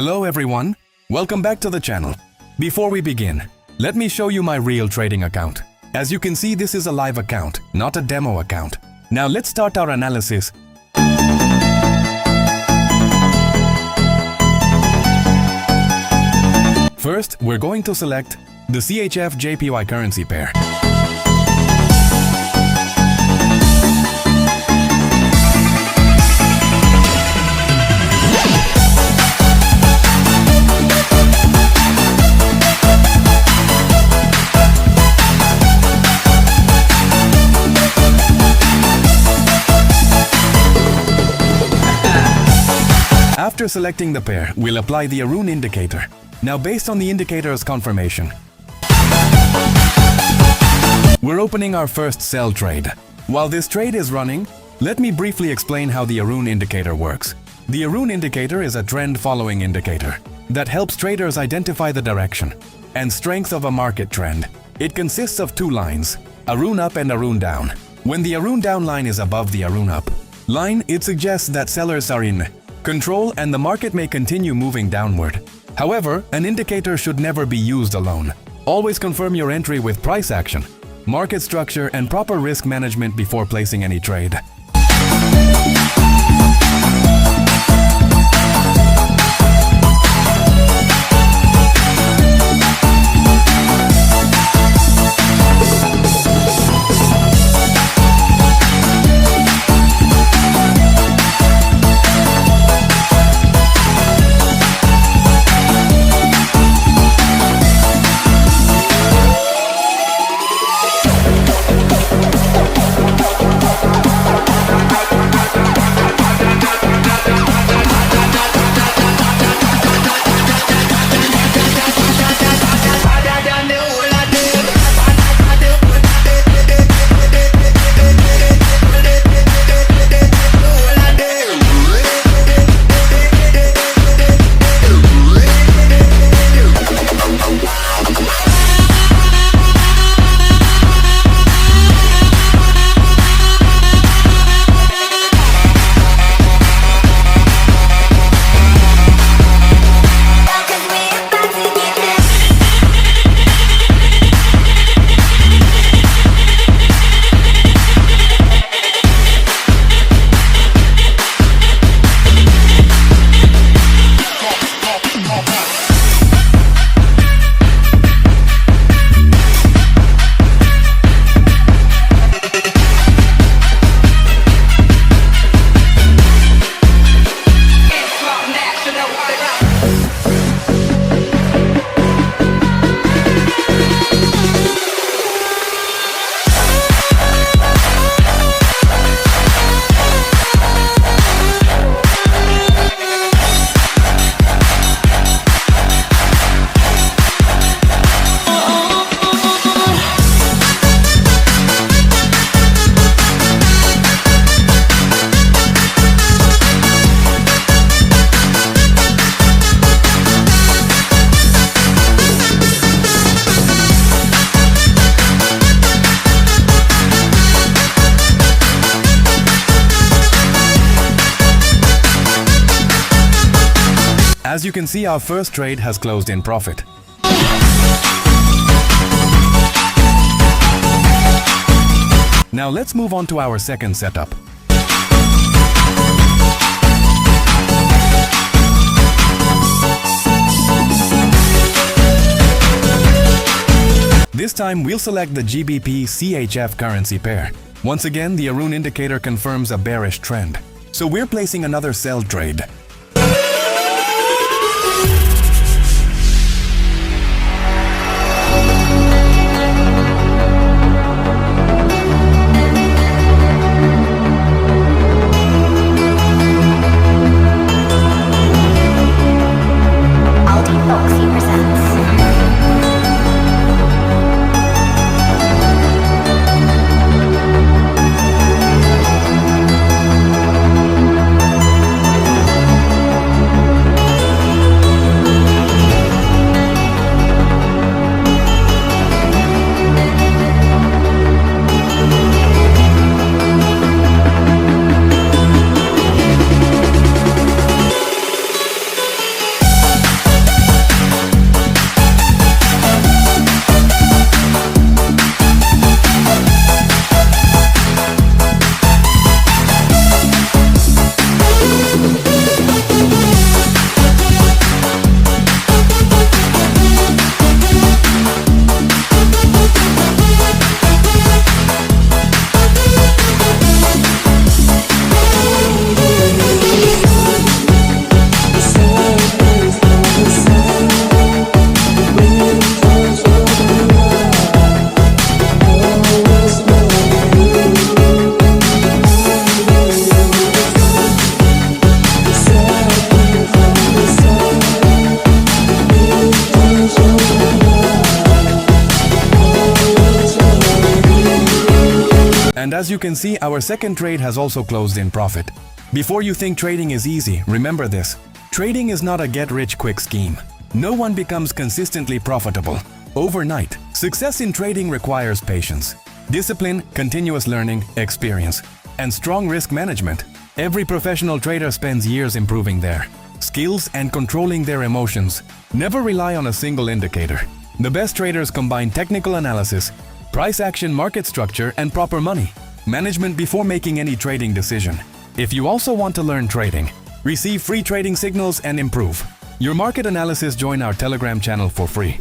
Hello everyone, welcome back to the channel. Before we begin, let me show you my real trading account. As you can see, this is a live account, not a demo account. Now let's start our analysis. First, we're going to select the CHF-JPY currency pair. After selecting the pair, we'll apply the Arun indicator. Now based on the indicator's confirmation, we're opening our first sell trade. While this trade is running, let me briefly explain how the Arun indicator works. The Arun indicator is a trend following indicator that helps traders identify the direction and strength of a market trend. It consists of two lines, Arun up and Arun down. When the Arun down line is above the Arun up line, it suggests that sellers are in control and the market may continue moving downward. However, an indicator should never be used alone. Always confirm your entry with price action, market structure, and proper risk management before placing any trade. As you can see, our first trade has closed in profit. Now let's move on to our second setup. This time we'll select the GBP-CHF currency pair. Once again, the Arun indicator confirms a bearish trend, so we're placing another sell trade. And as you can see, our second trade has also closed in profit. Before you think trading is easy, remember this. Trading is not a get-rich-quick scheme. No one becomes consistently profitable overnight. Success in trading requires patience, discipline, continuous learning, experience, and strong risk management. Every professional trader spends years improving their skills and controlling their emotions. Never rely on a single indicator. The best traders combine technical analysis, price action, market structure, and proper money management before making any trading decision. If you also want to learn trading, receive free trading signals, and improve your market analysis, join our Telegram channel for free.